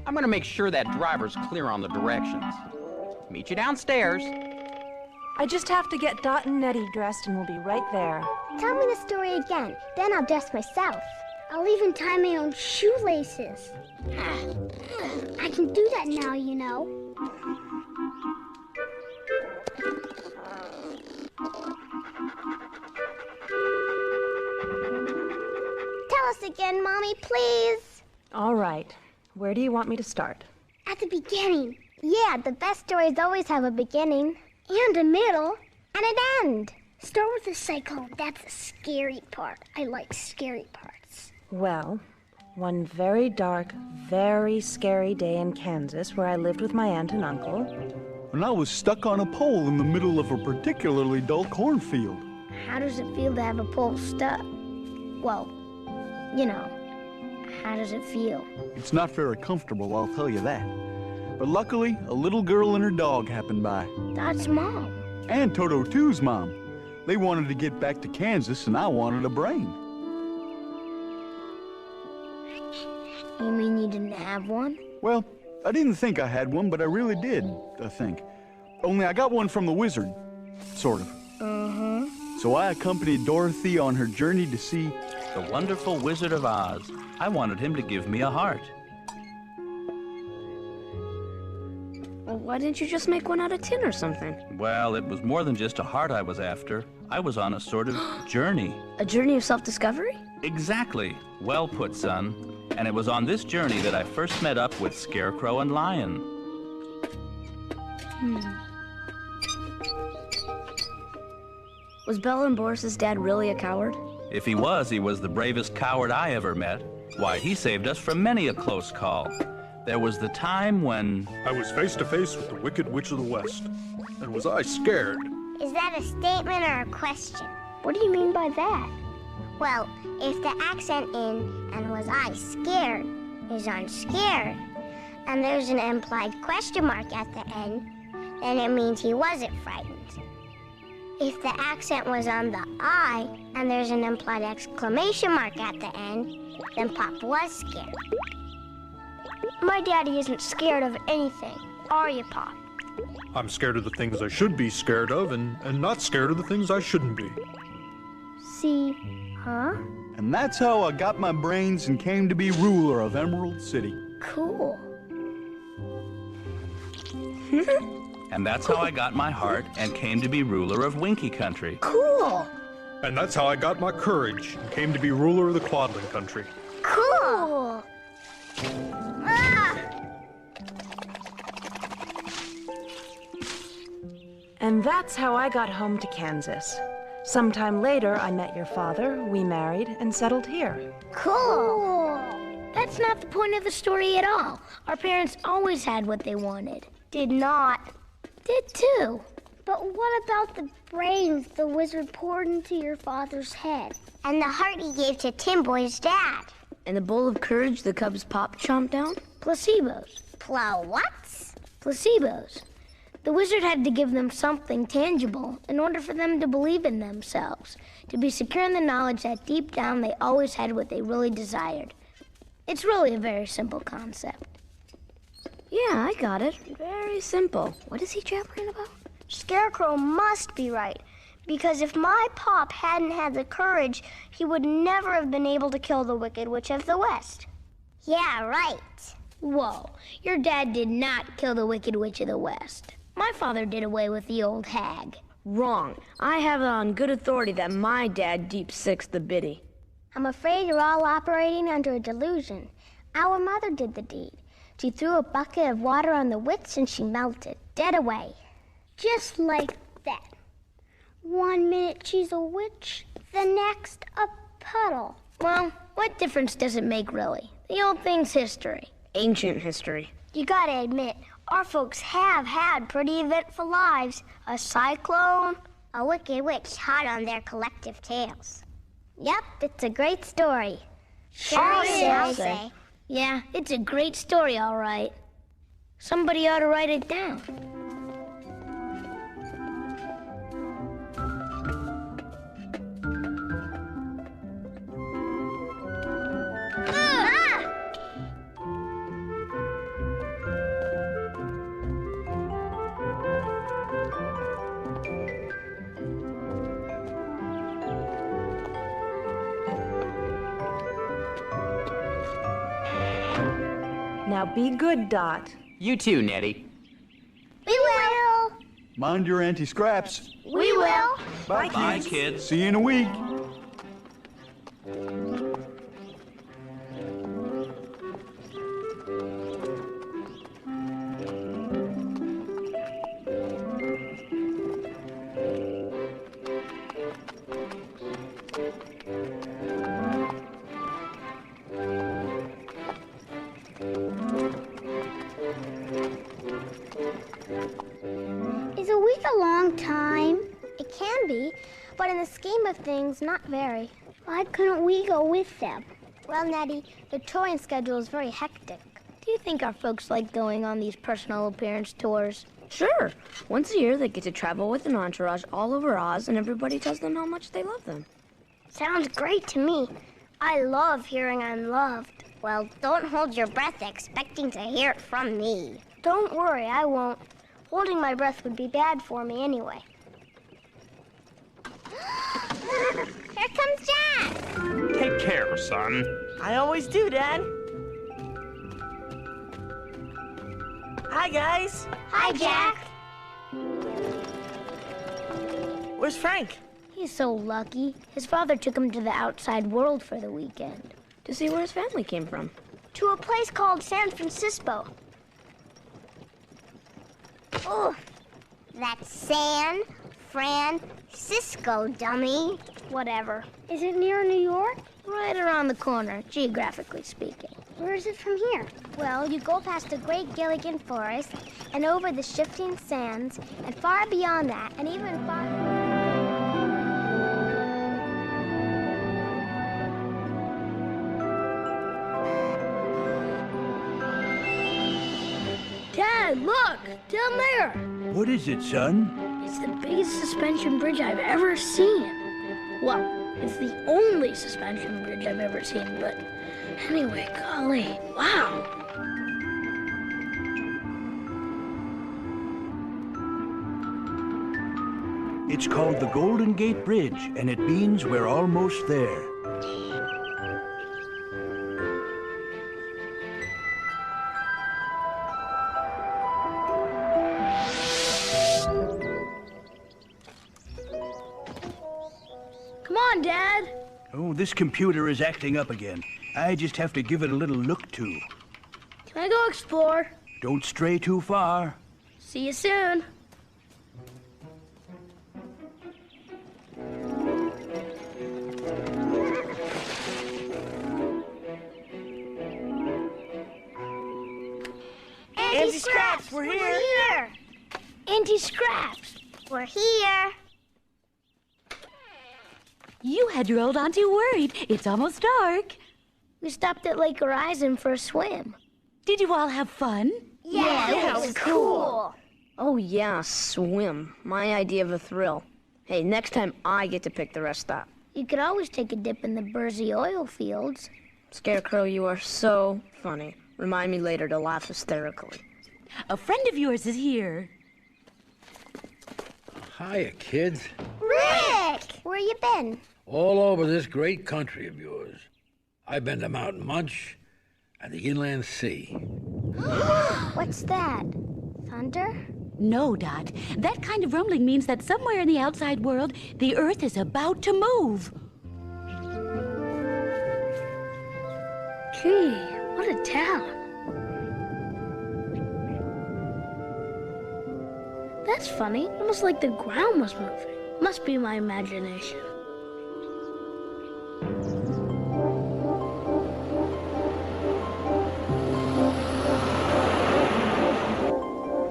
I'm gonna make sure that driver's clear on the directions. Meet you downstairs. I just have to get Dot and Neddie dressed and we'll be right there. Tell me the story again, then I'll dress myself. I'll even tie my own shoelaces. I can do that now, you know. Tell us again, Mommy, please. All right. Where do you want me to start? At the beginning. Yeah, the best stories always have a beginning. And a middle. And an end. Start with the cyclone. That's the scary part. I like scary parts. Well, one very dark, very scary day in Kansas where I lived with my aunt and uncle. And I was stuck on a pole in the middle of a particularly dull cornfield. How does it feel to have a pole stuck? Well, you know, how does it feel? It's not very comfortable, I'll tell you that. But luckily, a little girl and her dog happened by. That's Mom. And Toto too's mom. They wanted to get back to Kansas, and I wanted a brain. You mean you didn't have one? Well, I didn't think I had one, but I really did, I think. Only I got one from the wizard, sort of. So I accompanied Dorothy on her journey to see the wonderful Wizard of Oz. I wanted him to give me a heart. Well, why didn't you just make one out of tin or something? Well, it was more than just a heart I was after. I was on a sort of journey. A journey of self-discovery? Exactly. Well put, son. And it was on this journey that I first met up with Scarecrow and Lion. Was Bella and Boris's dad really a coward? If he was the bravest coward I ever met. Why, he saved us from many a close call. There was the time when I was face to face with the Wicked Witch of the West. And was I scared? Is that a statement or a question? What do you mean by that? Well, if the accent in "and was I scared" is on scared, and there's an implied question mark at the end, then it means he wasn't frightened. If the accent was on the I, and there's an implied exclamation mark at the end, then Pop was scared. My daddy isn't scared of anything, are you, Pop? I'm scared of the things I should be scared of, and not scared of the things I shouldn't be. See, huh? And that's how I got my brains and came to be ruler of Emerald City. Cool. And that's how I got my heart and came to be ruler of Winky Country. Cool. And that's how I got my courage and came to be ruler of the Quadling Country. Cool. Ah! And that's how I got home to Kansas. Sometime later, I met your father, we married, and settled here. Cool. That's not the point of the story at all. Our parents always had what they wanted. Did not. Did too. But what about the brains the wizard poured into your father's head? And the heart he gave to Tim Boy's dad? And the bowl of courage the Cubs Pop chomped down? Placebos. What? Placebos. The wizard had to give them something tangible in order for them to believe in themselves, to be secure in the knowledge that deep down they always had what they really desired. It's really a very simple concept. Yeah, I got it. Very simple. What is he jabbering about? Scarecrow must be right, Because if my pop hadn't had the courage, he would never have been able to kill the Wicked Witch of the West. Yeah, right. Whoa, your dad did not kill the Wicked Witch of the West. My father did away with the old hag. Wrong. I have it on good authority that my dad deep-sixed the biddy. I'm afraid you're all operating under a delusion. Our mother did the deed. She threw a bucket of water on the witch and she melted, dead away. Just like that. 1 minute she's a witch, the next a puddle. Well, what difference does it make, really? The old thing's history. Ancient history. You gotta admit, our folks have had pretty eventful lives. A cyclone, a wicked witch hot on their collective tales. Yep, it's a great story. Sure is, I'll say. Yeah, it's a great story, all right. Somebody ought to write it down. Now be good, Dot. You too, Neddie. We will. Mind your anti-scraps. We will. Bye, kids. See you in a week. Is a week a long time? It can be, but in the scheme of things, not very. Why couldn't we go with them? Well, Neddie, the touring schedule is very hectic. Do you think our folks like going on these personal appearance tours? Sure. Once a year, they get to travel with an entourage all over Oz, and everybody tells them how much they love them. Sounds great to me. I love hearing I'm loved. Well, don't hold your breath expecting to hear it from me. Don't worry, I won't. Holding my breath would be bad for me anyway. Here comes Jack! Take care, son. I always do, Dad. Hi, guys. Hi, Jack. Where's Frank? He's so lucky. His father took him to the outside world for the weekend. To see where his family came from. To a place called San Francisco. Oh, that's San Francisco, dummy. Whatever. Is it near New York? Right around the corner, geographically speaking. Where is it from here? Well, you go past the great Gilligan Forest and over the shifting sands and far beyond that and even far... Dad, look! Down there! What is it, son? It's the biggest suspension bridge I've ever seen. Well, it's the only suspension bridge I've ever seen, but anyway, golly, wow. It's called the Golden Gate Bridge, and it means we're almost there. Come on, Dad. Oh, this computer is acting up again. I just have to give it a little look to. Can I go explore? Don't stray too far. See you soon. Anti-Scraps, we're here. Anti-Scraps. We're here. You had your old auntie worried. It's almost dark. We stopped at Lake Horizon for a swim. Did you all have fun? Yeah, it was cool. Oh yeah, swim. My idea of a thrill. Hey, next time I get to pick the rest stop. You could always take a dip in the Bursey oil fields. Scarecrow, you are so funny. Remind me later to laugh hysterically. A friend of yours is here. Hiya, kids. Rick! Where you been? All over this great country of yours. I've been to Mountain Munch and the Inland Sea. What's that? Thunder? No, Dot. That kind of rumbling means that somewhere in the outside world, the Earth is about to move. Gee, what a town. That's funny. Almost like the ground was moving. Must be my imagination.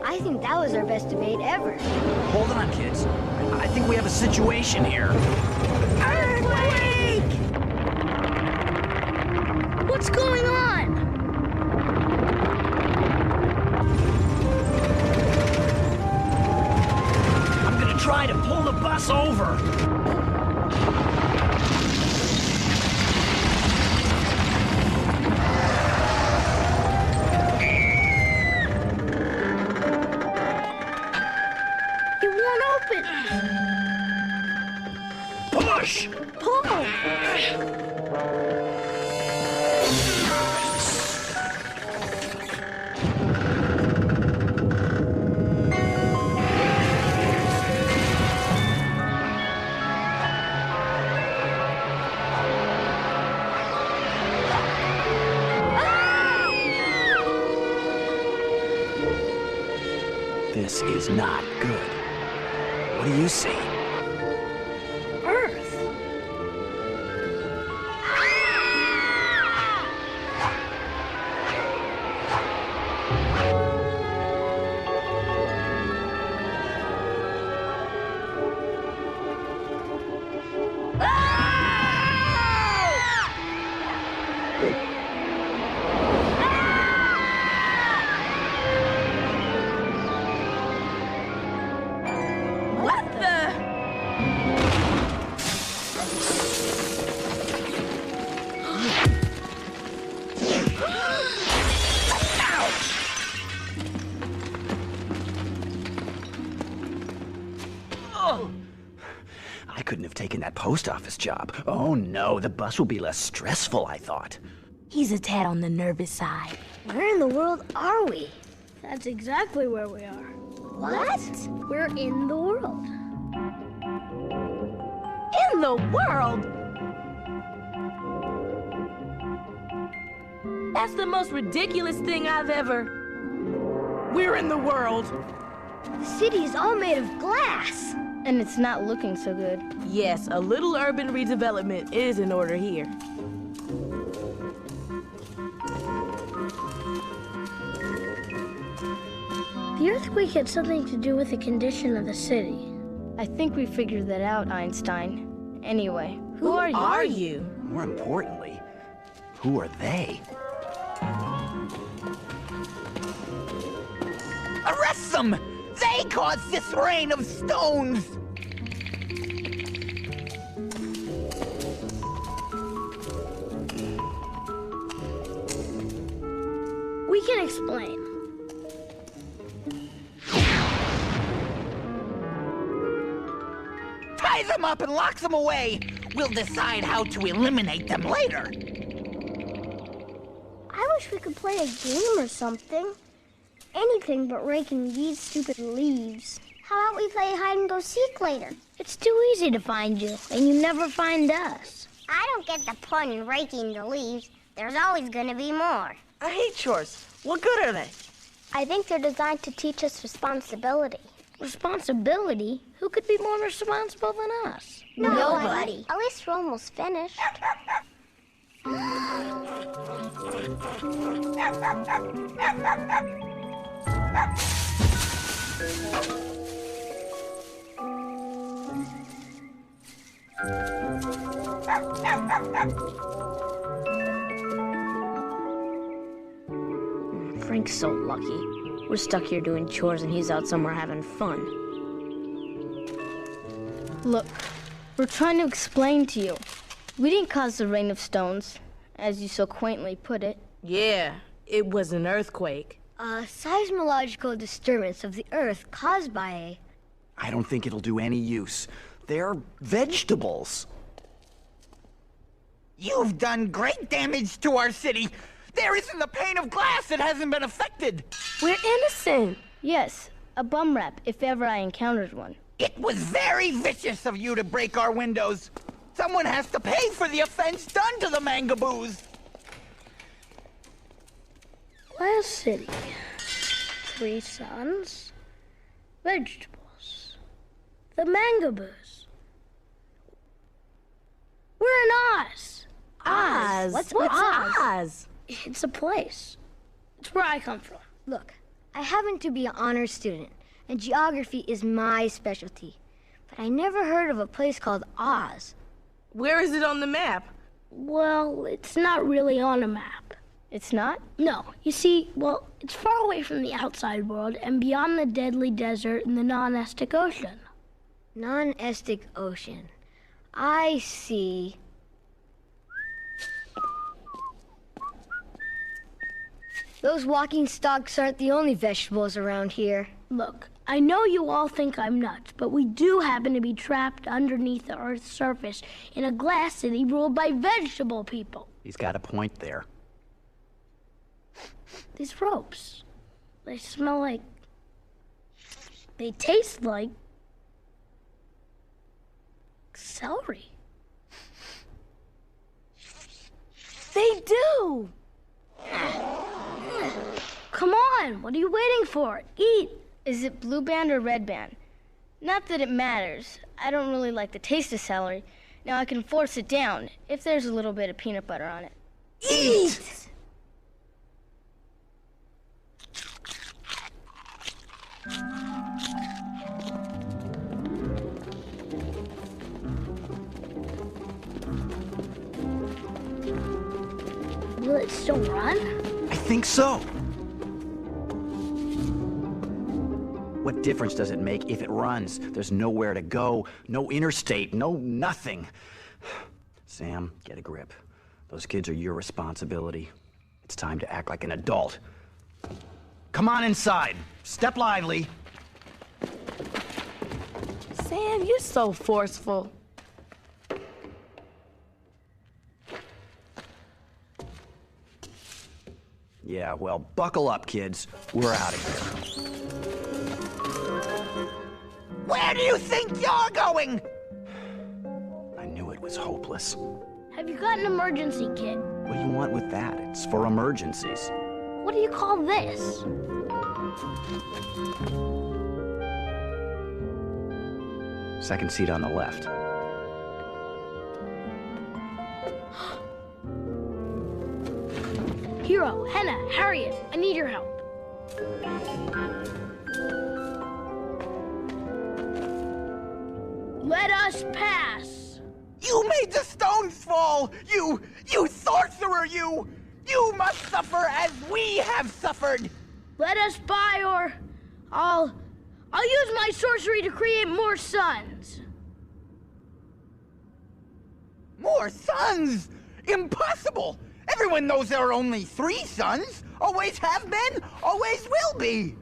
I think that was our best debate ever. Hold on, kids. I think we have a situation here. Earthquake! What's going on? I'm gonna try to pull the bus over. It won't open. Push! Pull! This is not good. What do you see? Earth. What the? I couldn't have taken that post office job. Oh no, the bus will be less stressful, I thought. He's a tad on the nervous side. Where in the world are we? That's exactly where we are. What? We're in the world. In the world? That's the most ridiculous thing I've ever... We're in the world. The city is all made of glass. And it's not looking so good. Yes, a little urban redevelopment is in order here. The earthquake had something to do with the condition of the city. I think we figured that out, Einstein. Anyway, who are you? More importantly, who are they? Arrest them! They caused this rain of stones! We can explain. Tie them up and lock them away. We'll decide how to eliminate them later. I wish we could play a game or something. Anything but raking these stupid leaves. How about we play hide and go seek later? It's too easy to find you, and you never find us. I don't get the point in raking the leaves. There's always gonna be more. I hate chores. What good are they? I think they're designed to teach us responsibility. Responsibility? Who could be more responsible than us? Nobody. At least we're almost finished. Frank's so lucky. We're stuck here doing chores and he's out somewhere having fun. Look, we're trying to explain to you. We didn't cause the rain of stones, as you so quaintly put it. Yeah, it was an earthquake. A seismological disturbance of the Earth caused by a... I don't think it'll do any use. They're vegetables. You've done great damage to our city. There isn't a pane of glass that hasn't been affected. We're innocent. Yes, a bum rap, if ever I encountered one. It was very vicious of you to break our windows. Someone has to pay for the offense done to the Mangaboos. Glass City. 3 sons. Vegetables. The Mangaboos. We're in Oz. Oz? What's Oz? Oz? It's a place. It's where I come from. Look, I happen to be an honors student, and geography is my specialty. But I never heard of a place called Oz. Where is it on the map? Well, it's not really on a map. It's not? No. You see, well, it's far away from the outside world and beyond the deadly desert and the non-Estic Ocean. Non-Estic Ocean. I see. Those walking stalks aren't the only vegetables around here. Look, I know you all think I'm nuts, but we do happen to be trapped underneath the Earth's surface in a glass city ruled by vegetable people. He's got a point there. These ropes, they smell like... They taste like... celery. They do! Come on, what are you waiting for? Eat! Is it blue band or red band? Not that it matters. I don't really like the taste of celery. Now I can force it down if there's a little bit of peanut butter on it. Eat! Will it still run? I think so. What difference does it make if it runs? There's nowhere to go, no interstate, no nothing. Sam, get a grip. Those kids are your responsibility. It's time to act like an adult. Come on inside. Step lively. Sam, you're so forceful. Yeah, well, buckle up, kids. We're out of here. Where do you think you're going? I knew it was hopeless. Have you got an emergency kit? What do you want with that? It's for emergencies. What do you call this? Second seat on the left. Hero, Henna, Harriet, I need your help. Let us pass. You made the stones fall! You sorcerer, you! You must suffer as we have suffered! Let us by, or I'll use my sorcery to create more suns. More sons? Impossible! Everyone knows there are only 3 sons. Always have been, always will be.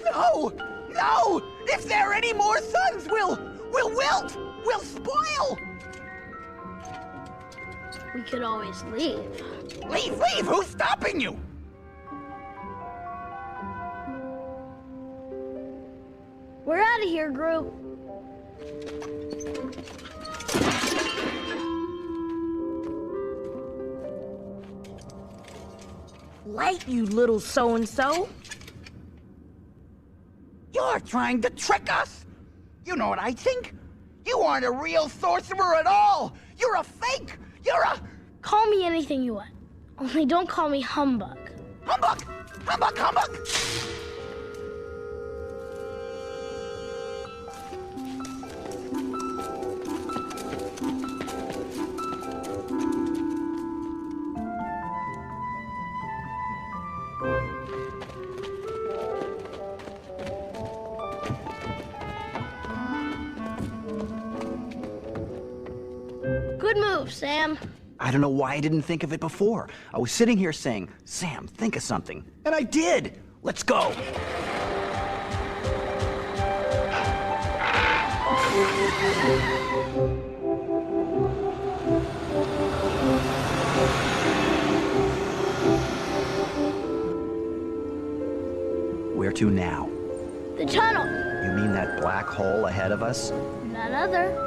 No! No! If there are any more sons, we'll wilt! We'll spoil! We could always leave. Leave! Who's stopping you? We're out of here, group. Light, you little so-and-so. You're trying to trick us! You know what I think? You aren't a real sorcerer at all! You're a fake! You're a... Call me anything you want. Only don't call me humbug. Humbug! Humbug! Humbug! Good move. go, Sam? I don't know why I didn't think of it before. I was sitting here saying, Sam, think of something. And I did. Let's go. Where to now? The tunnel. You mean that black hole ahead of us? None other.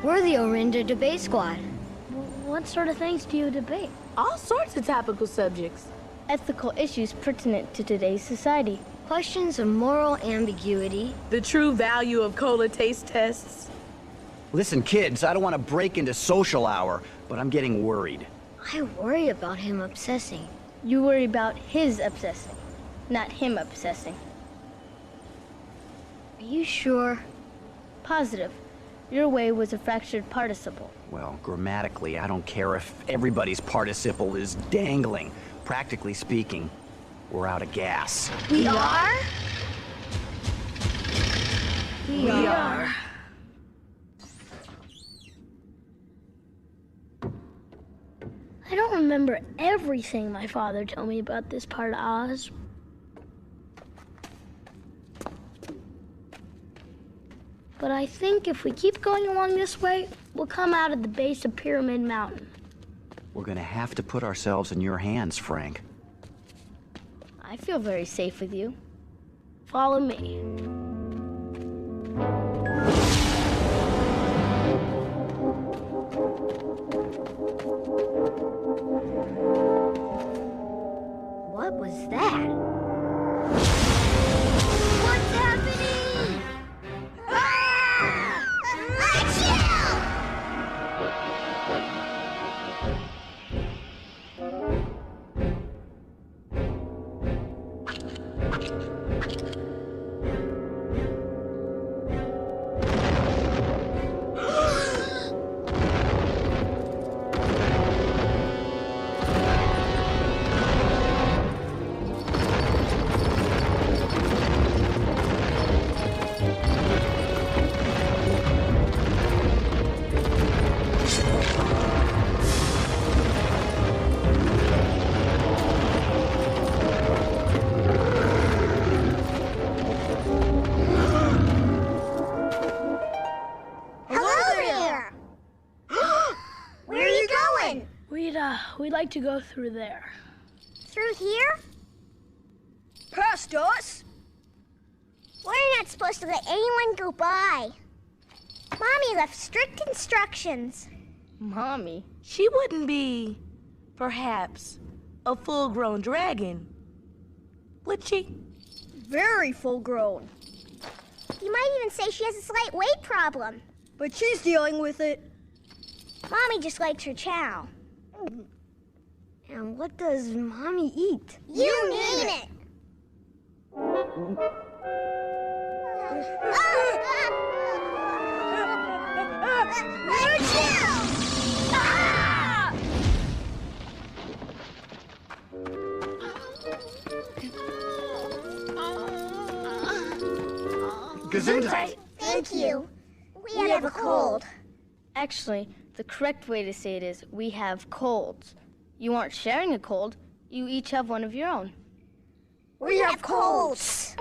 We're the Orinda debate squad. What sort of things do you debate? All sorts of topical subjects. Ethical issues pertinent to today's society. Questions of moral ambiguity. The true value of cola taste tests. Listen, kids, I don't want to break into social hour, but I'm getting worried. I worry about him obsessing. You worry about his obsessing, not him obsessing. Are you sure? Positive. Your way was a fractured participle. Well, grammatically, I don't care if everybody's participle is dangling. Practically speaking, we're out of gas. We are? We are. I don't remember everything my father told me about this part of Oz. But I think if we keep going along this way, we'll come out at the base of Pyramid Mountain. We're gonna have to put ourselves in your hands, Frank. I feel very safe with you. Follow me. What was that? What's happening? Ah! We'd like to go through there. Through here? Past us? We're not supposed to let anyone go by. Mommy left strict instructions. Mommy? She wouldn't be, perhaps, a full-grown dragon, would she? Very full-grown. You might even say she has a slight weight problem. But she's dealing with it. Mommy just likes her chow. And what does Mommy eat? You name it. Gesundheit. Thank you. We have a cold. Actually, the correct way to say it is, we have colds. You aren't sharing a cold. You each have one of your own. We have colds.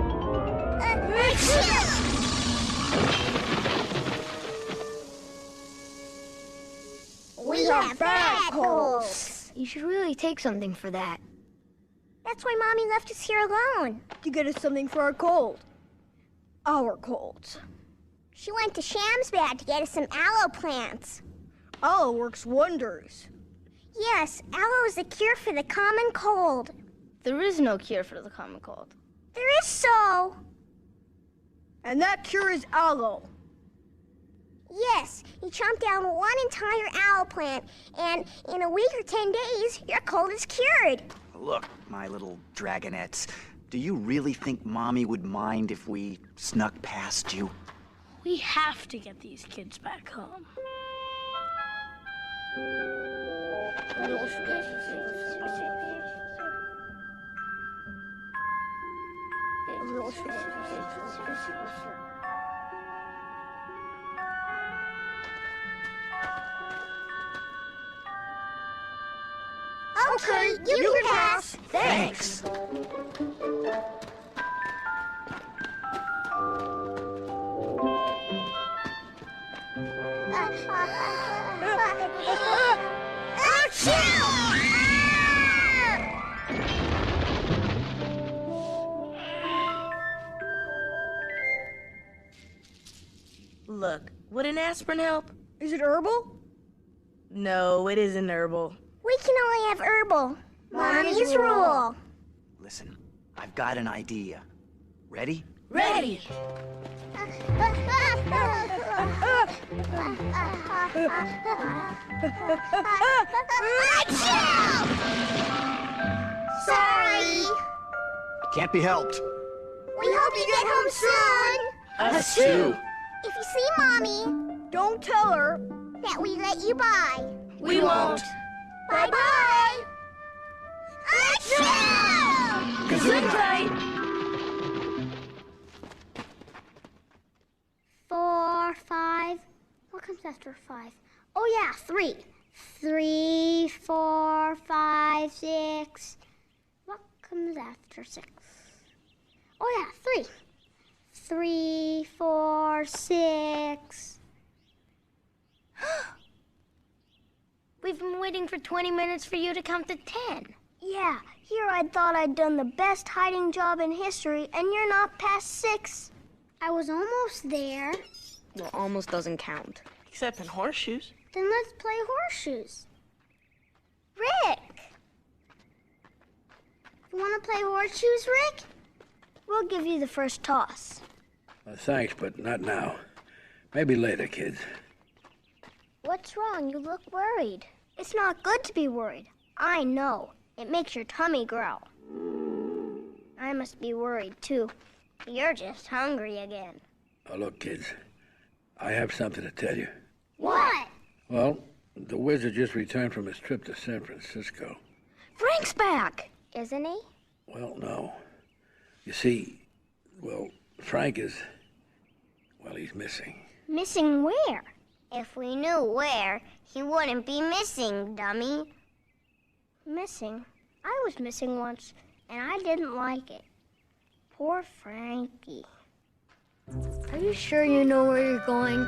We have bad colds. You should really take something for that. That's why Mommy left us here alone. To get us something for our cold. Our colds. She went to Shamsbad to get us some aloe plants. Aloe works wonders. Yes, aloe is the cure for the common cold. There is no cure for the common cold. There is so. And that cure is aloe. Yes, he chomped down one entire owl plant, and in a week or 10 days, your cold is cured. Look, my little dragonettes, do you really think Mommy would mind if we snuck past you? We have to get these kids back home. Okay, you can pass. Thanks. Look, would an aspirin help? Is it herbal? No, it isn't herbal. We can only have herbal. Mommy's rule. Listen, I've got an idea. Ready? Ready! Sorry. Can't be helped. We hope you get home soon. Us too. If you see Mommy, don't tell her that we let you by. We won't. Bye-bye. Achoo! Gesundheit! 4, 5. What comes after 5? Oh yeah, 3. 3, 4, 5, 6. What comes after 6? Oh yeah, 3. 3, 4, 6. We've been waiting for 20 minutes for you to count to 10. Yeah, here I thought I'd done the best hiding job in history, and you're not past 6. I was almost there. Well, almost doesn't count. Except in horseshoes. Then let's play horseshoes. Rick! You want to play horseshoes, Rick? We'll give you the first toss. Thanks, but not now. Maybe later, kids. What's wrong? You look worried. It's not good to be worried. I know. It makes your tummy growl. I must be worried, too. You're just hungry again. Oh, look, kids. I have something to tell you. What? Well, the wizard just returned from his trip to San Francisco. Frank's back! Isn't he? Well, no. You see, well, Frank is... well, he's missing. Missing where? If we knew where, he wouldn't be missing, dummy. Missing? I was missing once, and I didn't like it. Poor Frankie. Are you sure you know where you're going?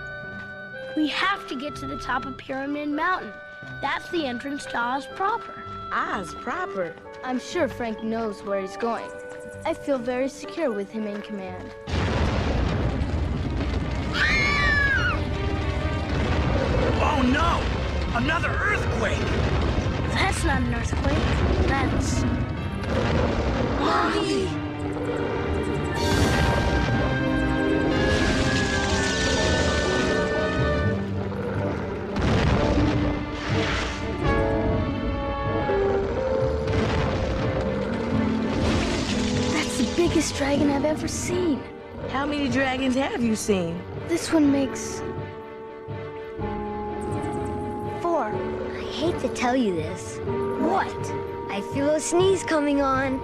We have to get to the top of Pyramid Mountain. That's the entrance to Oz proper. Oz proper? I'm sure Frank knows where he's going. I feel very secure with him in command. Oh no! Another earthquake! That's not an earthquake. That's... Mommy! That's the biggest dragon I've ever seen. How many dragons have you seen? This one makes... 4. I hate to tell you this. What? I feel a sneeze coming on.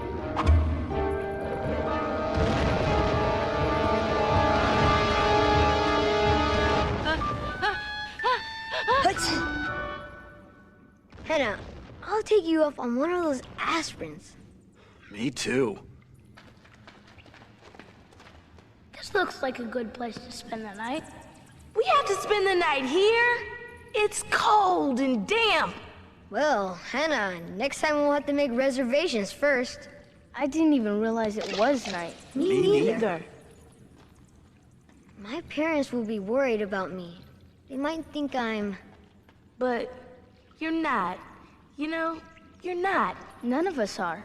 Hannah, I'll take you up on one of those aspirins. Me too. This looks like a good place to spend the night. We have to spend the night here? It's cold and damp. Well, Hannah, next time we'll have to make reservations first. I didn't even realize it was night. Me neither. My parents will be worried about me. They might think I'm... But you're not. You know, you're not. None of us are.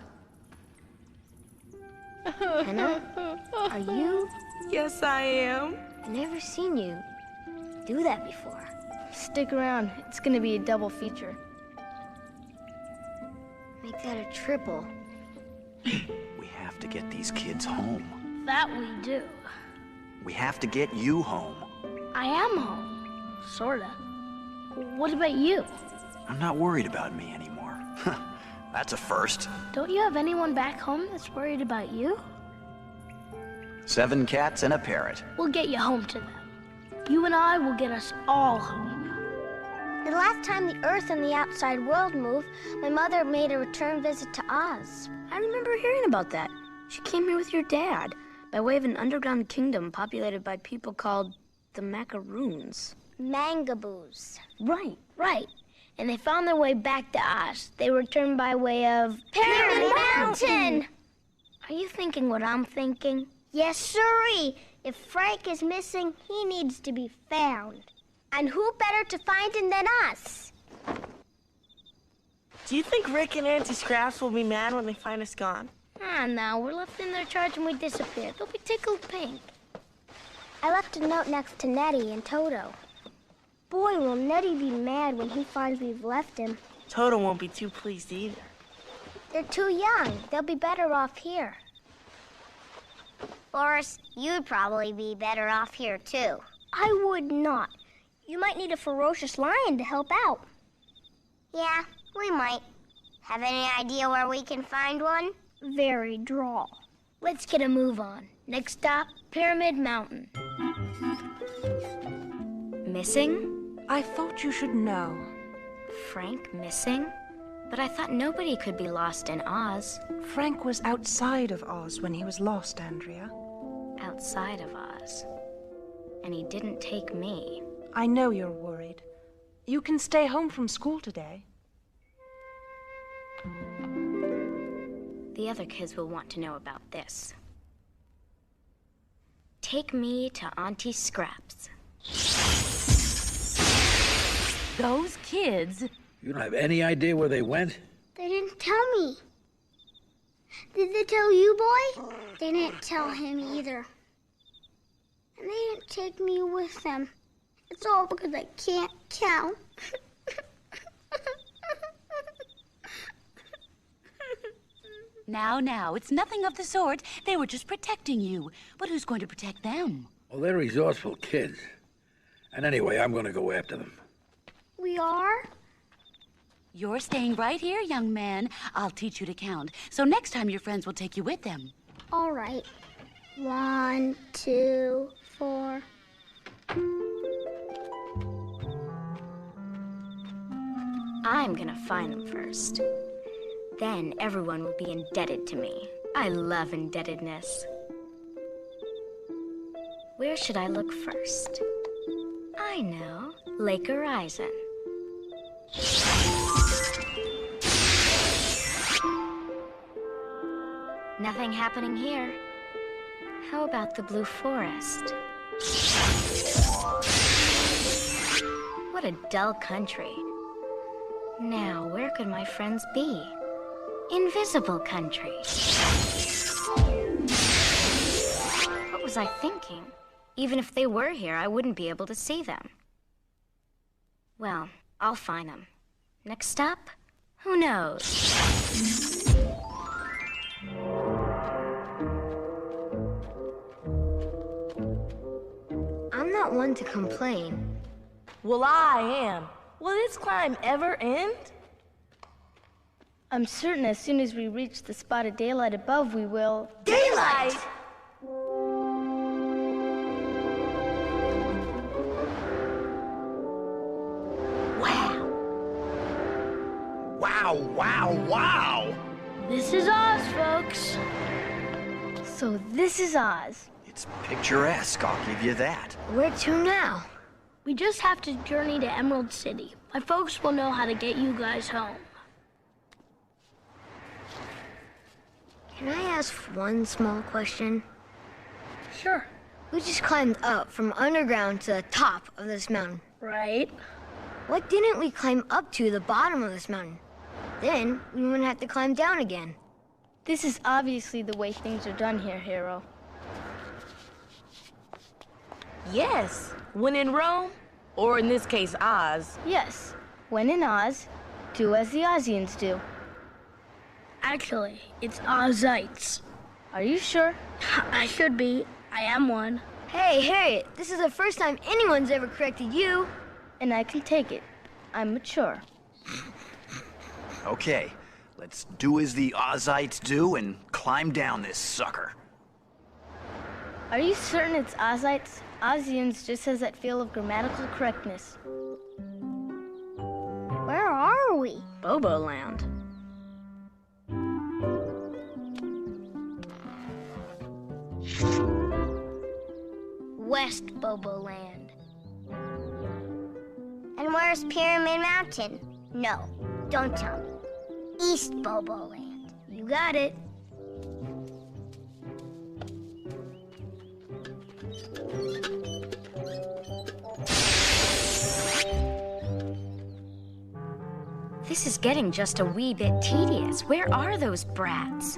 Hannah, are you? Yes, I am. I've never seen you. do that before. Stick around. It's gonna be a double feature. Make that a triple. We have to get these kids home. That we do. We have to get you home. I am home. Sorta. What about you? I'm not worried about me anymore. That's a first. Don't you have anyone back home that's worried about you? 7 cats and a parrot. We'll get you home to them. You and I will get us all home. The last time the Earth and the outside world moved, my mother made a return visit to Oz. I remember hearing about that. She came here with your dad by way of an underground kingdom populated by people called the Macaroons. Mangaboos. Right. And they found their way back to Oz. They returned by way of Pyramid Mountain! Are you thinking what I'm thinking? Yes, sirree. If Frank is missing, he needs to be found. And who better to find him than us? Do you think Rick and Auntie Scraps will be mad when they find us gone? Ah, no, we're left in their charge and we disappeared. They'll be tickled pink. I left a note next to Neddie and Toto. Boy, will Neddie be mad when he finds we've left him. Toto won't be too pleased either. They're too young. They'll be better off here. Boris, you'd probably be better off here, too. I would not. You might need a ferocious lion to help out. Yeah, we might. Have any idea where we can find one? Very droll. Let's get a move on. Next stop, Pyramid Mountain. Missing? I thought you should know. Frank missing? But I thought nobody could be lost in Oz. Frank was outside of Oz when he was lost, Andrea. Outside of Oz. And he didn't take me. I know you're worried. You can stay home from school today. The other kids will want to know about this. Take me to Auntie Scraps. Those kids? You don't have any idea where they went? They didn't tell me. Did they tell you, boy? They didn't tell him either. And they didn't take me with them. It's all because I can't count. Now, it's nothing of the sort. They were just protecting you. But who's going to protect them? Well, they're resourceful kids. And anyway, I'm going to go after them. We are? You're staying right here, young man. I'll teach you to count. So next time your friends will take you with them. All right. 1, 2, 4. I'm gonna find them first. Then everyone will be indebted to me. I love indebtedness. Where should I look first? I know. Lake Horizon. Nothing happening here. How about the Blue Forest? What a dull country. Now, where could my friends be? Invisible country. What was I thinking? Even if they were here, I wouldn't be able to see them. Well, I'll find them. Next stop? Who knows? I'm not one to complain. Well, I am. Will this climb ever end? I'm certain as soon as we reach the spot of daylight above, we will... Daylight! Wow! This is Oz, folks. So this is Oz. It's picturesque, I'll give you that. Where to now? We just have to journey to Emerald City. My folks will know how to get you guys home. Can I ask one small question? Sure. We just climbed up from underground to the top of this mountain. Right. What didn't we climb up to the bottom of this mountain? Then we wouldn't have to climb down again. This is obviously the way things are done here, Hero. Yes. When in Rome, Or in this case, Oz. Yes. When in Oz, do as the Ozians do. Actually, it's Ozites. Are you sure? I should be. I am one. Hey, Harriet, this is the first time anyone's ever corrected you. And I can take it. I'm mature. Okay, let's do as the Ozites do and climb down this sucker. Are you certain it's Ozites? Ozians just has that feel of grammatical correctness. Where are we? Bobo Land. West Bobo Land. And where's Pyramid Mountain? No, don't tell me. East Bobo Land. You got it. This is getting just a wee bit tedious. Where are those brats?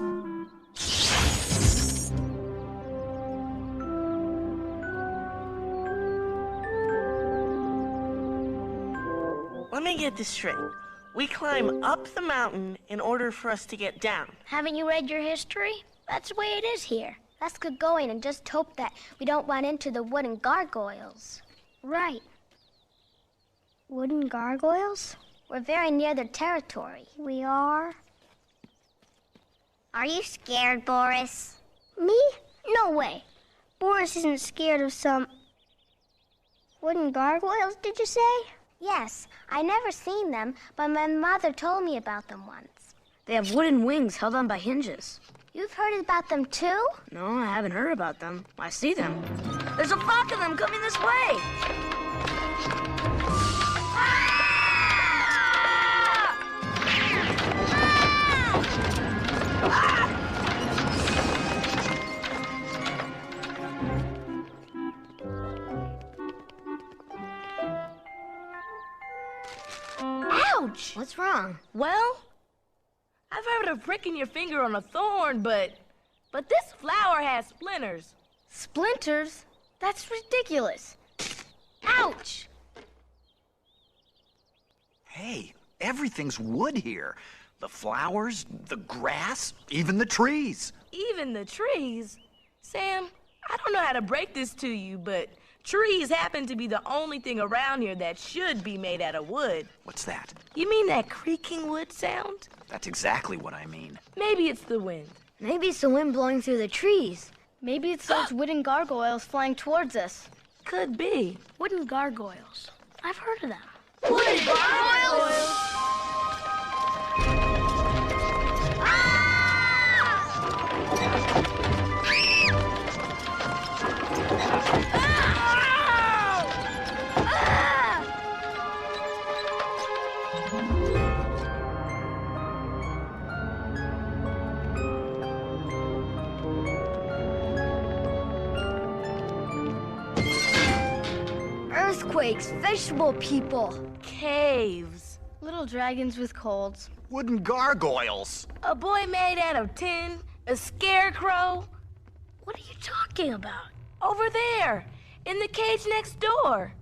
Let me get this straight. We climb up the mountain in order for us to get down. Haven't you read your history? That's the way it is here. Let's get going and just hope that we don't run into the wooden gargoyles. Right. Wooden gargoyles? We're very near their territory. We are? Are you scared, Boris? Me? No way. Boris isn't scared of some... wooden gargoyles, did you say? Yes. I never seen them, but my mother told me about them once. They have wooden wings held on by hinges. You've heard about them too? No, I haven't heard about them. I see them. There's a flock of them coming this way! Ouch! What's wrong? Well, I've heard of pricking your finger on a thorn, but this flower has splinters. Splinters? That's ridiculous. Ouch! Hey, everything's wood here. The flowers, the grass, even the trees. Even the trees? Sam, I don't know how to break this to you, but trees happen to be the only thing around here that should be made out of wood. What's that? You mean that creaking wood sound? That's exactly what I mean. Maybe it's the wind. Maybe it's the wind blowing through the trees. Maybe it's those wooden gargoyles flying towards us. Could be. Wooden gargoyles. I've heard of them. Wooden gargoyles? Earthquakes, vegetable people. Caves. Little dragons with colds. Wooden gargoyles. A boy made out of tin. A scarecrow. What are you talking about? Over there, in the cage next door.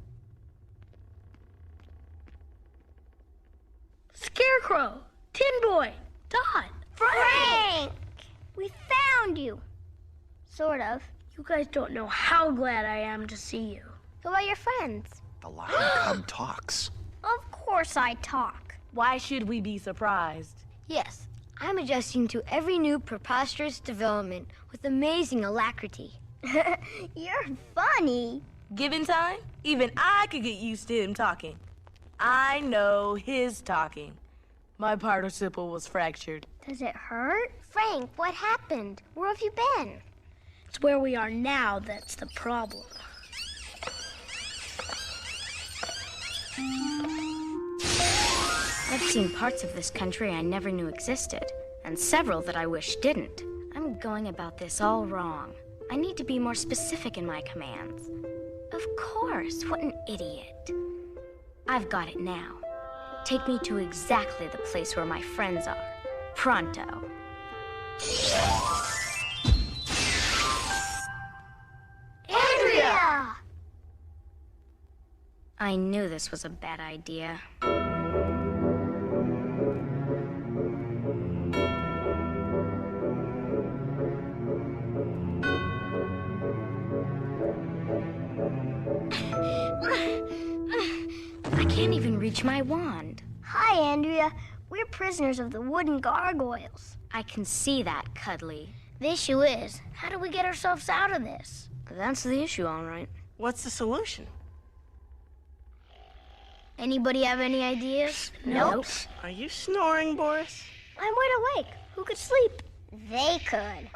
Scarecrow, Tin Boy, Dot, Frank! We found you. Sort of. You guys don't know how glad I am to see you. Who are your friends? The lion cub talks. Of course I talk. Why should we be surprised? Yes, I'm adjusting to every new preposterous development with amazing alacrity. You're funny. Given time, even I could get used to him talking. I know his talking. My participle was fractured. Does it hurt? Frank, what happened? Where have you been? It's where we are now that's the problem. I've seen parts of this country I never knew existed, and several that I wish didn't. I'm going about this all wrong. I need to be more specific in my commands. Of course, what an idiot. I've got it now. Take me to exactly the place where my friends are. Pronto. Andrea! I knew this was a bad idea. I can't even reach my wand. Hi, Andrea. We're prisoners of the wooden gargoyles. I can see that, Cuddly. The issue is, how do we get ourselves out of this? That's the issue, all right. What's the solution? Anybody have any ideas? Nope. Are you snoring, Boris? I'm wide awake. Who could sleep? They could.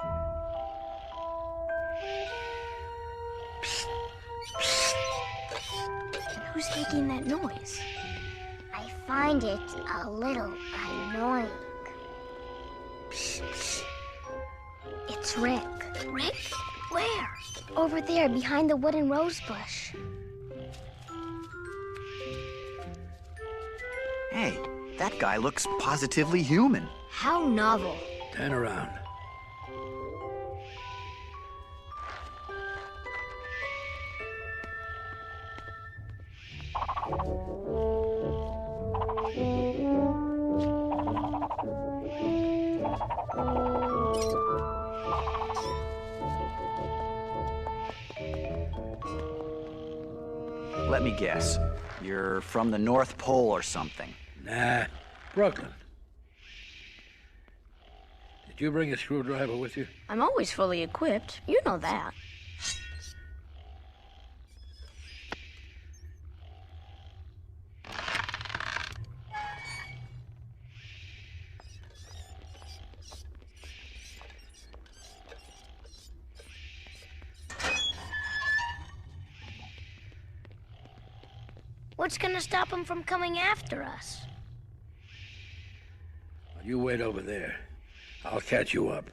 Who's making that noise? I find it a little annoying. It's Rick. Rick? Where? Over there, behind the wooden rose bush. Hey, that guy looks positively human. How novel. Turn around. Let me guess. You're from the North Pole or something. Nah, Brooklyn. Did you bring a screwdriver with you? I'm always fully equipped. You know that. What's gonna stop them from coming after us? You wait over there. I'll catch you up.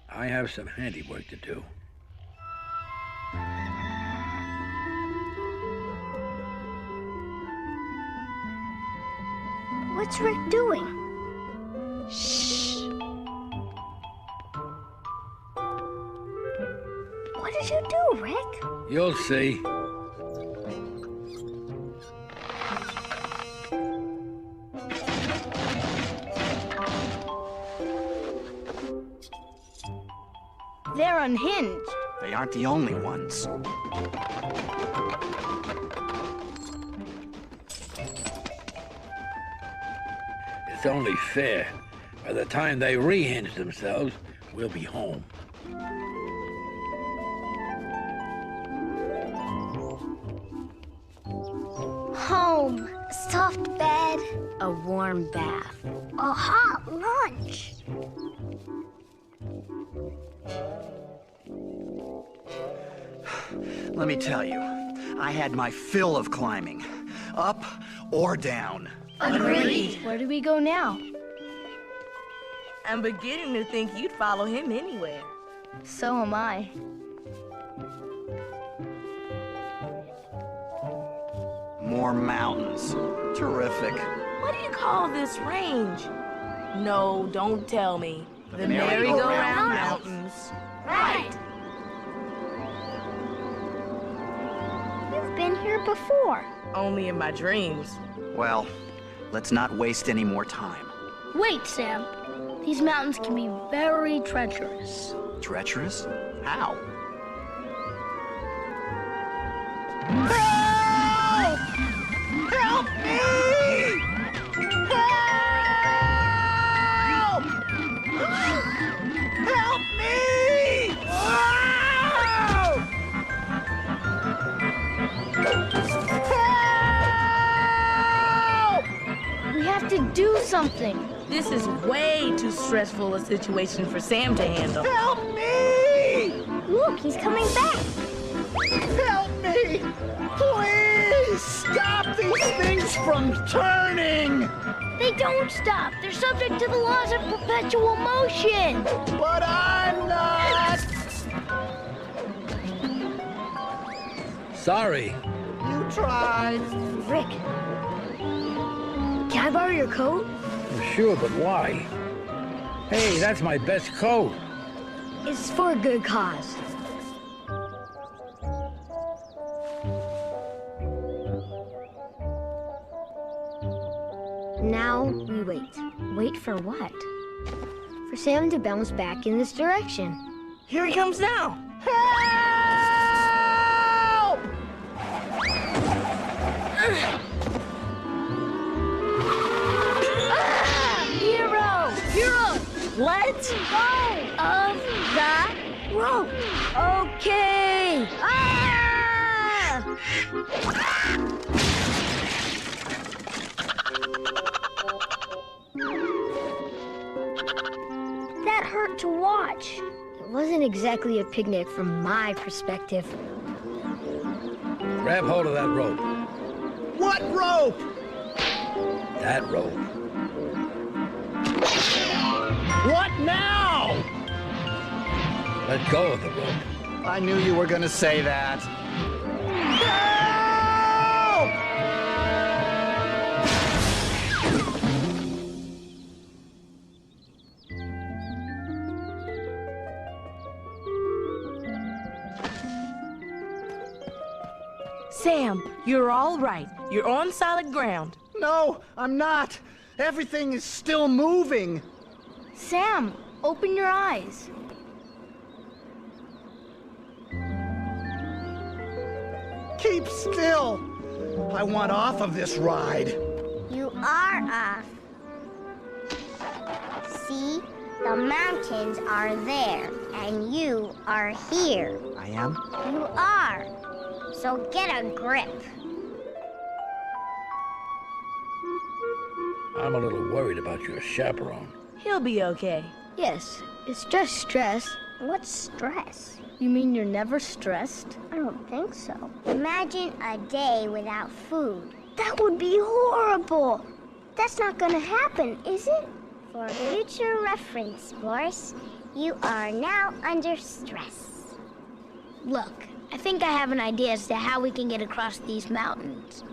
I have some handiwork to do. What's Rick doing? Shh. What did you do, Rick? You'll see. They're unhinged. They aren't the only ones. It's only fair. By the time they rehinge themselves, we'll be home. Home. A soft bed. A warm bath. A hot lunch. Let me tell you, I had my fill of climbing. Up or down. Agreed. Where do we go now? I'm beginning to think you'd follow him anywhere. So am I. More mountains. Terrific. What do you call this range? No, don't tell me. The Merry-Go-Round Mountains. Right. You've been here before. Only in my dreams. Well, let's not waste any more time. Wait, Sam. These mountains can be very treacherous. Treacherous? How? Help! Help me! Help! Help me! Help! We have to do something. This is way too stressful a situation for Sam to handle. Help me! Look, he's coming back. Help me! Please stop these things from turning! They don't stop. They're subject to the laws of perpetual motion. But I'm not! Sorry. You tried. Rick, can I borrow your coat? Sure, but why? Hey, that's my best coat. It's for a good cause. we wait? Wait for what? For Sam to bounce back in this direction. Here he comes now. Help! Hero! Hero! Let go of the rope. Okay! That hurt to watch. It wasn't exactly a picnic from my perspective. Grab hold of that rope. What rope? That rope. What now? Let go of the rope. I knew you were gonna say that. Help! Sam, you're all right. You're on solid ground. No, I'm not. Everything is still moving. Sam, open your eyes. Keep still. I want off of this ride. You are off. See? The mountains are there, and you are here. I am? You are. So get a grip. I'm a little worried about your chaperone. He'll be okay. Yes, it's just stress. What's stress? You mean you're never stressed? I don't think so. Imagine a day without food. That would be horrible. That's not gonna happen, is it? For future reference, Boris, you are now under stress. Look, I think I have an idea as to how we can get across these mountains.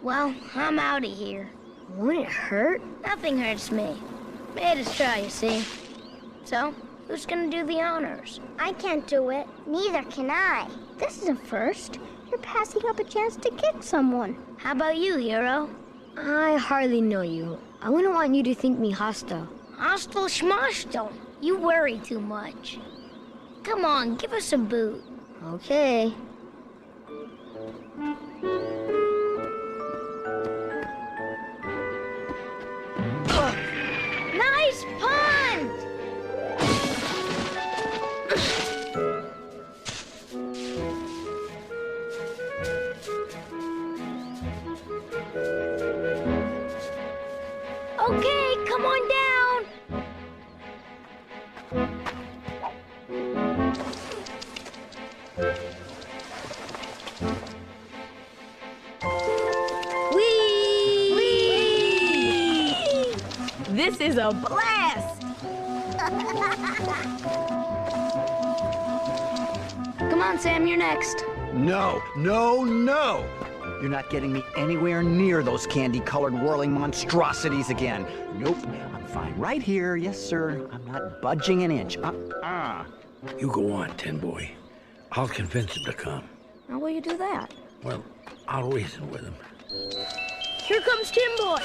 Well, I'm out of here. Won't it hurt? Nothing hurts me. Made us try, you see. So, who's gonna do the honors? I can't do it. Neither can I. This is a first. You're passing up a chance to kick someone. How about you, Hero? I hardly know you. I wouldn't want you to think me hostile. Hostile schmostal. You worry too much. Come on, give us a boot. Okay. Nice punt! Okay, come on down. Whee! This is a blast! Come on, Sam, you're next. No, no, no! You're not getting me anywhere near those candy-colored whirling monstrosities again. Nope, I'm fine right here. Yes, sir. I'm not budging an inch. You go on, Tin Boy. I'll convince him to come. How will you do that? Well, I'll reason with him. Here comes Tin Boy.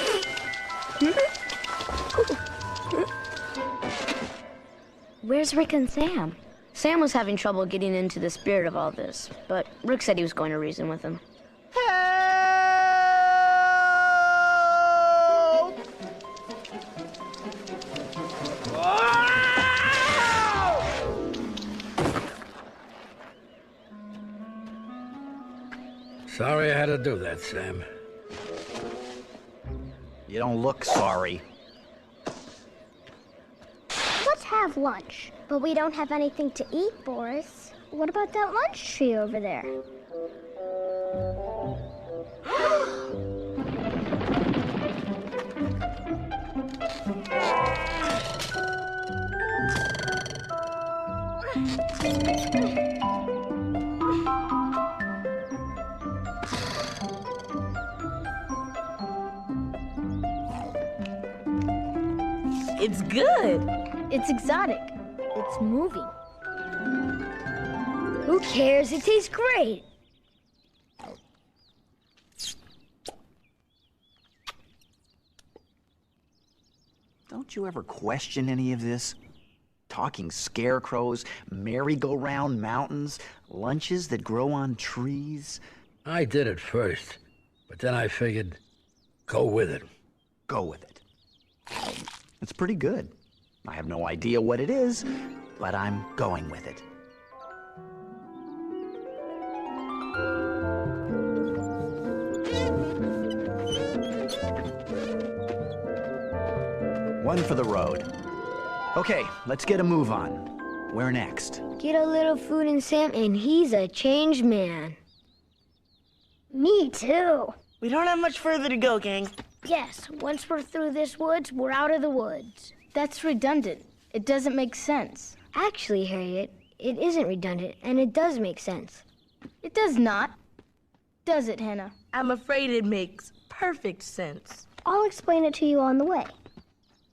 Where's Rick and Sam? Sam was having trouble getting into the spirit of all this, but Rick said he was going to reason with him. Sorry I had to do that, Sam. You don't look sorry. Let's have lunch. But we don't have anything to eat, Boris. What about that lunch tree over there? It's good. It's exotic. It's moving. Who cares? It tastes great. Don't you ever question any of this? Talking scarecrows, merry-go-round mountains, lunches that grow on trees. I did at first, but then I figured, go with it. Go with it. It's pretty good. I have no idea what it is, but I'm going with it. One for the road. Okay, let's get a move on. Where next? Get a little food in Sam, and he's a changed man. Me too. We don't have much further to go, gang. Yes, once we're through this woods, we're out of the woods. That's redundant. It doesn't make sense. Actually, Harriet, it isn't redundant, and it does make sense. It does not. Does it, Hannah? I'm afraid it makes perfect sense. I'll explain it to you on the way.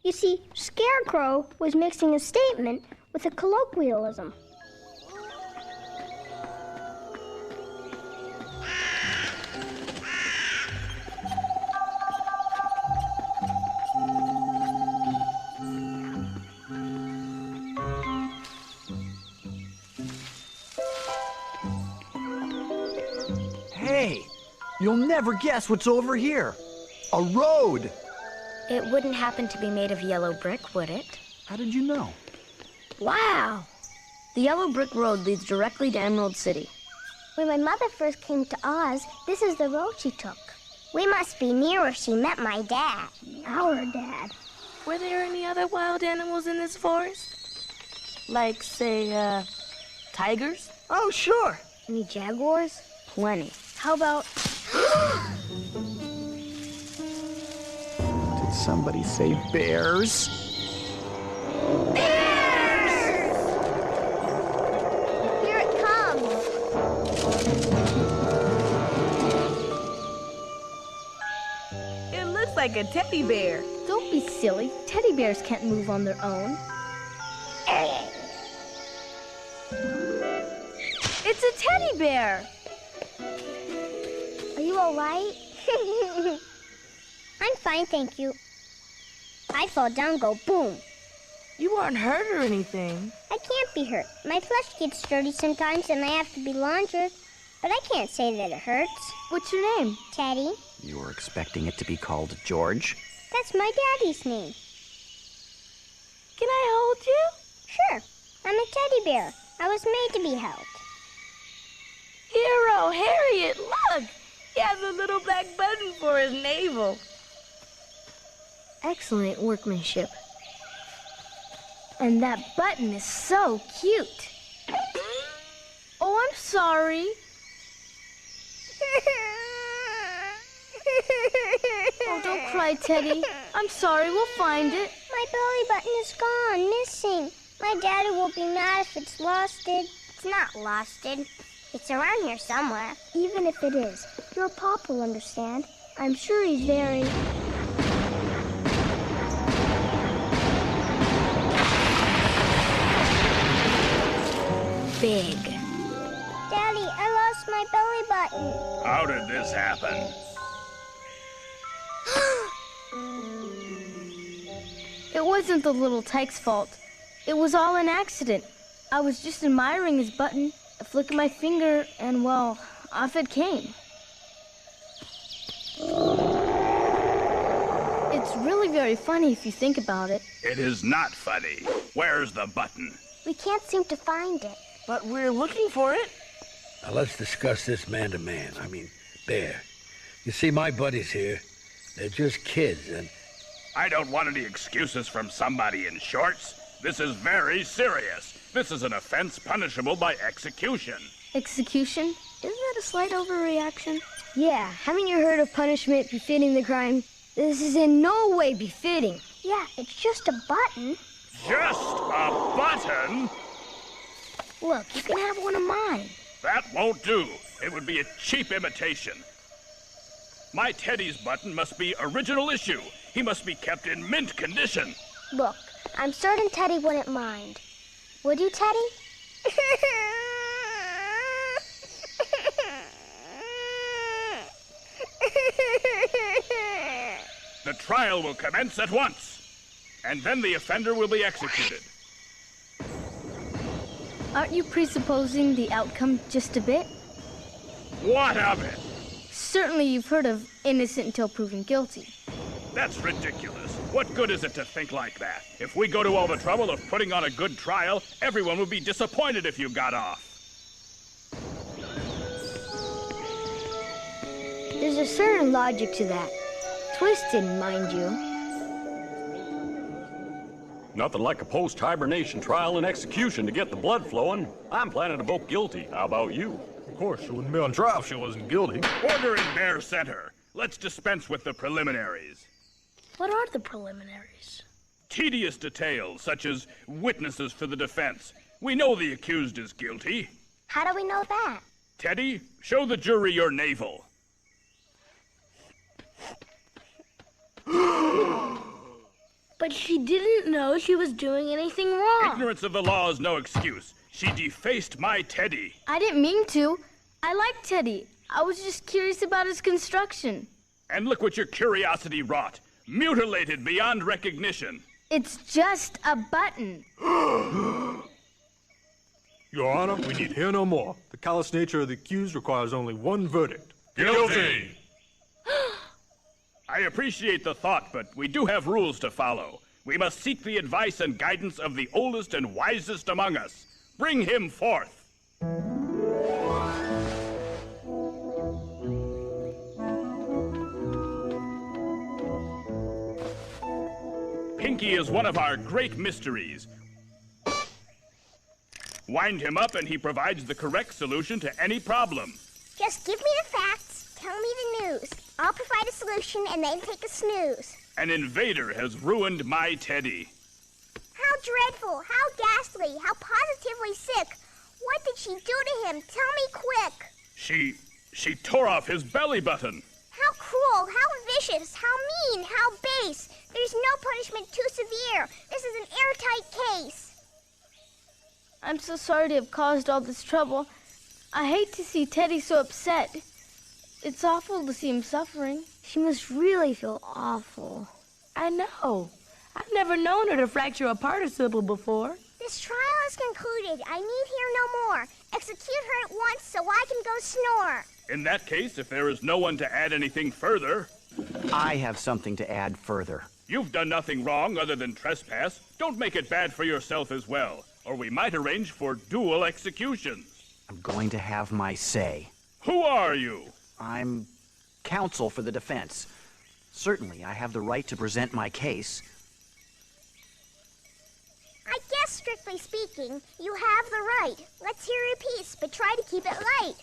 You see, Scarecrow was mixing a statement with a colloquialism. Hey, you'll never guess what's over here. A road. It wouldn't happen to be made of yellow brick, would it? How did you know? Wow! The yellow brick road leads directly to Emerald City. When my mother first came to Oz, this is the road she took. We must be near where she met my dad. Our dad. Were there any other wild animals in this forest? Like, say, tigers? Oh, sure. Any jaguars? Plenty. How about... Did somebody say bears? Here it comes. It looks like a teddy bear. Don't be silly. Teddy bears can't move on their own. It's a teddy bear! Are you all right? I'm fine, thank you. I'd fall down, go boom. You aren't hurt or anything. I can't be hurt. My flesh gets dirty sometimes and I have to be laundered. But I can't say that it hurts. What's your name? Teddy. You were expecting it to be called George? That's my daddy's name. Can I hold you? Sure. I'm a teddy bear. I was made to be held. Hero, Harriet, look! He has a little black button for his navel. Excellent workmanship. And that button is so cute. Oh, I'm sorry. Oh, don't cry, Teddy. I'm sorry, we'll find it. My belly button is gone, missing. My daddy will be mad if it's losted. It's not losted. It's around here somewhere. Even if it is, your pop will understand. I'm sure he's very... Big. Daddy, I lost my belly button. How did this happen? It wasn't the little tyke's fault. It was all an accident. I was just admiring his button, a flick of my finger, and, well, off it came. It's really very funny if you think about it. It is not funny. Where's the button? We can't seem to find it. But we're looking for it. Now let's discuss this man to man. I mean, Bear. You see, my buddies here, they're just kids, and... I don't want any excuses from somebody in shorts. This is very serious. This is an offense punishable by execution. Execution? Isn't that a slight overreaction? Yeah, haven't you heard of punishment befitting the crime? This is in no way befitting. Yeah, it's just a button. Just a button? Look, you can have one of mine. That won't do. It would be a cheap imitation. My Teddy's button must be original issue. He must be kept in mint condition. Look, I'm certain Teddy wouldn't mind. Would you, Teddy? The trial will commence at once. and then the offender will be executed. Aren't you presupposing the outcome just a bit? What of it? Certainly you've heard of innocent until proven guilty. That's ridiculous. What good is it to think like that? If we go to all the trouble of putting on a good trial, everyone would be disappointed if you got off. There's a certain logic to that. Twisted, mind you. Nothing like a post-hibernation trial and execution to get the blood flowing. I'm planning to vote guilty. How about you? Of course, she wouldn't be on trial if she wasn't guilty. Order in Bear Center. Let's dispense with the preliminaries. What are the preliminaries? Tedious details, such as witnesses for the defense. We know the accused is guilty. How do we know that? Teddy, show the jury your navel. But she didn't know she was doing anything wrong. Ignorance of the law is no excuse. She defaced my Teddy. I didn't mean to. I like Teddy. I was just curious about his construction. And look what your curiosity wrought. Mutilated beyond recognition. It's just a button. Your Honor, we need hear no more. The callous nature of the accused requires only one verdict. Guilty! I appreciate the thought, but we do have rules to follow. We must seek the advice and guidance of the oldest and wisest among us. Bring him forth. Pinky is one of our great mysteries. Wind him up and he provides the correct solution to any problem. Just give me the facts, tell me the news. I'll provide a solution and then take a snooze. An invader has ruined my Teddy. How dreadful, how ghastly, how positively sick. What did she do to him? Tell me quick. She tore off his belly button. How cruel, how vicious, how mean, how base. There's no punishment too severe. This is an airtight case. I'm so sorry to have caused all this trouble. I hate to see Teddy so upset. It's awful to see him suffering. She must really feel awful. I know. I've never known her to fracture a participle before. This trial is concluded. I need hear no more. Execute her at once so I can go snore. In that case, if there is no one to add anything further... I have something to add further. You've done nothing wrong other than trespass. Don't make it bad for yourself as well, or we might arrange for dual executions. I'm going to have my say. Who are you? I'm counsel for the defense. Certainly, I have the right to present my case. I guess, strictly speaking, you have the right. Let's hear your piece, but try to keep it light.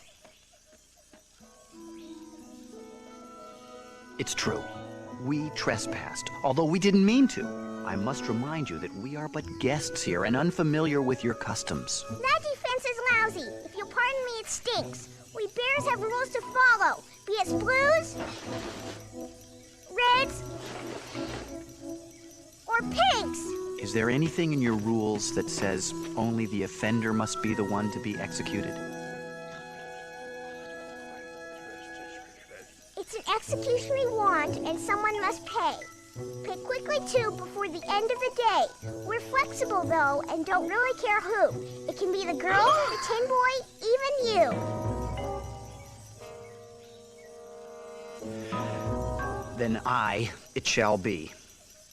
It's true. We trespassed, although we didn't mean to. I must remind you that we are but guests here and unfamiliar with your customs. That defense is lousy. If you'll pardon me, it stinks. We bears have rules to follow, be it blues, reds, or pinks. Is there anything in your rules that says only the offender must be the one to be executed? It's an execution we want, and someone must pay. Pick quickly, too, before the end of the day. We're flexible, though, and don't really care who. It can be the girl, the tin boy, even you. Then it shall be.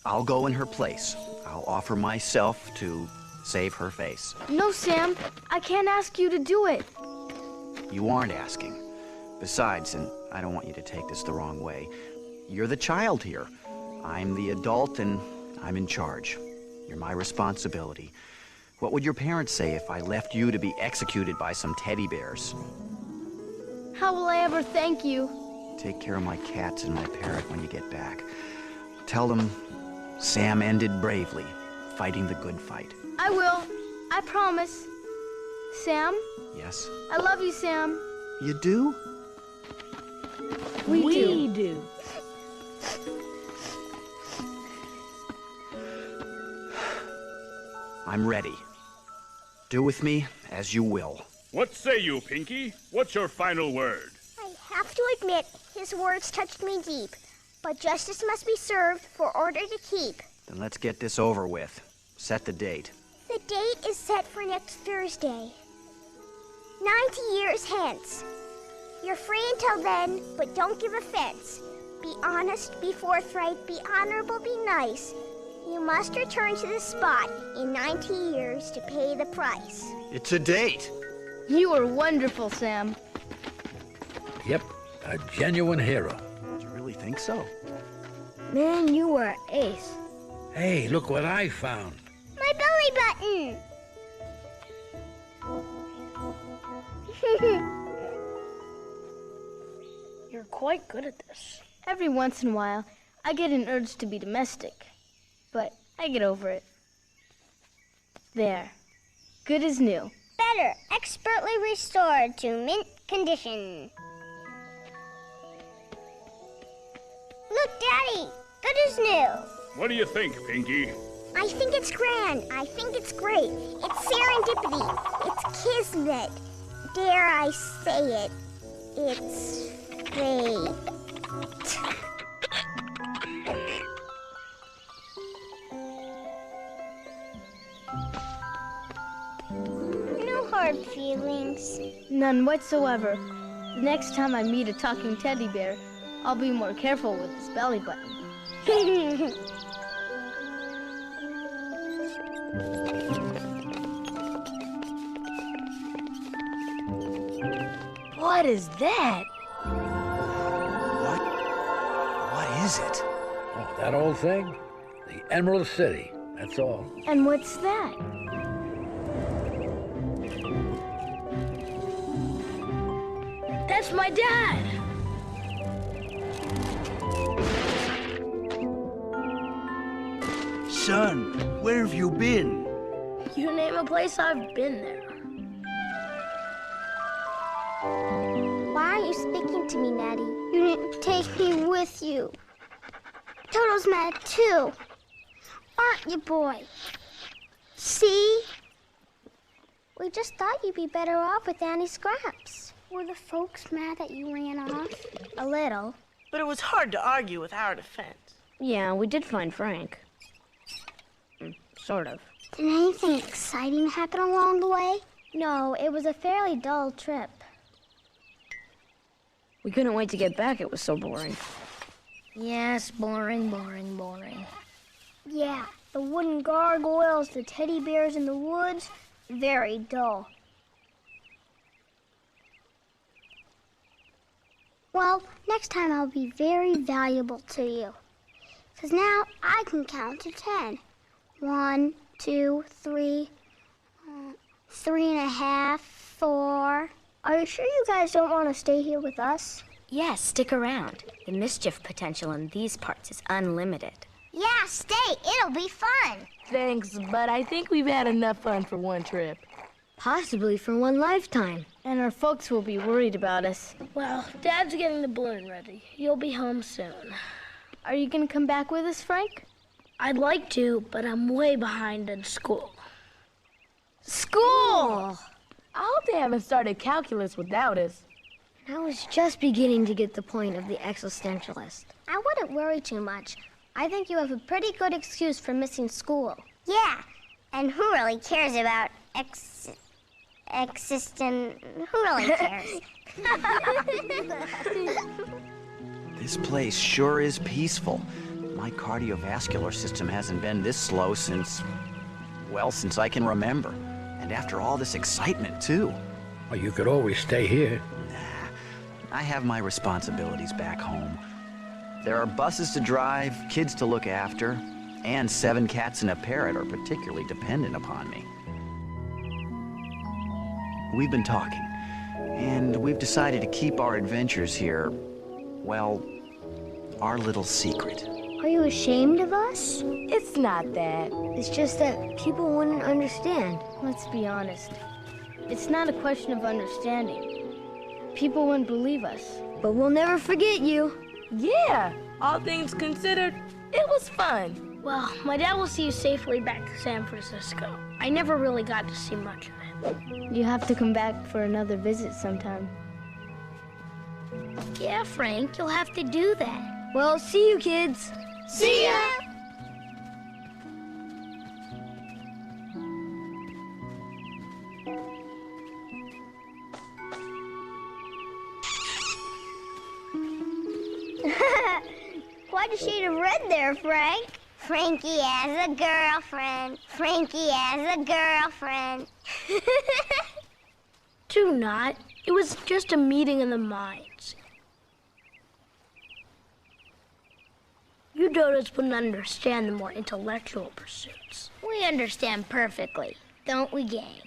I'll go in her place. I'll offer myself to save her face. No, Sam. I can't ask you to do it. You aren't asking. Besides, and I don't want you to take this the wrong way, you're the child here. I'm the adult and I'm in charge. You're my responsibility. What would your parents say if I left you to be executed by some teddy bears? How will I ever thank you? Take care of my cats and my parrot when you get back. Tell them Sam ended bravely, fighting the good fight. I will. I promise. Sam? Yes? I love you, Sam. You do? We do. I'm ready. Do with me as you will. What say you, Pinky? What's your final word? I have to admit, his words touched me deep. But justice must be served for order to keep. Then let's get this over with. Set the date. The date is set for next Thursday. 90 years hence. You're free until then, but don't give offense. Be honest, be forthright, be honorable, be nice. You must return to the spot in 90 years to pay the price. It's a date. You were wonderful, Sam. Yep, a genuine hero. Do you really think so? Man, you were an ace. Hey, look what I found. My belly button! You're quite good at this. Every once in a while, I get an urge to be domestic. But I get over it. There. Good as new. Better, expertly restored to mint condition. Look, Daddy! Good as new. What do you think, Pinky? I think it's grand. I think it's great. It's serendipity. It's kismet. Dare I say it? It's fate. No hard feelings. None whatsoever. The next time I meet a talking teddy bear, I'll be more careful with his belly button. What is that? What is it? Oh, that old thing? The Emerald City, that's all. And what's that? That's my dad. Son, where have you been? You name a place, I've been there. Why are you speaking to me, Neddie? You didn't take me with you. Toto's mad too. Aren't you, boy? See? We just thought you'd be better off with Annie Scraps. Were the folks mad that you ran off? A little. But it was hard to argue with our defense. Yeah, we did find Frank. Sort of. Did anything exciting happen along the way? No, it was a fairly dull trip. We couldn't wait to get back. It was so boring. Yes, boring, boring, boring. Yeah, the wooden gargoyles, the teddy bears in the woods, very dull. Well, next time I'll be very valuable to you. 'Cause now I can count to 10. 1, 2, 3, 3.5, 4. Are you sure you guys don't want to stay here with us? Yes, stick around. The mischief potential in these parts is unlimited. Yeah, stay. It'll be fun. Thanks, but I think we've had enough fun for one trip. Possibly for one lifetime. And our folks will be worried about us. Well, Dad's getting the balloon ready. You'll be home soon. Are you gonna come back with us, Frank? I'd like to, but I'm way behind in school. School! I hope they haven't started calculus without us. I was just beginning to get the point of the existentialist. I wouldn't worry too much. I think you have a pretty good excuse for missing school. Yeah, and who really cares about who really cares? This place sure is peaceful. My cardiovascular system hasn't been this slow since I can remember. And after all this excitement, too. Well, you could always stay here. I have my responsibilities back home. There are buses to drive, kids to look after, and 7 cats and a parrot are particularly dependent upon me. We've been talking, and we've decided to keep our adventures here, well, our little secret. Are you ashamed of us? It's not that. It's just that people wouldn't understand. Let's be honest. It's not a question of understanding. People wouldn't believe us. But we'll never forget you. Yeah, all things considered, it was fun. Well, my dad will see you safely back to San Francisco. I never really got to see much of it. You have to come back for another visit sometime. Yeah, Frank, you'll have to do that. Well, see you, kids. See ya! quite a shade of red there, Frank. Frankie has a girlfriend. Frankie has a girlfriend. Do not. It was just a meeting of the minds. You dodos wouldn't understand the more intellectual pursuits. We understand perfectly, don't we, gang?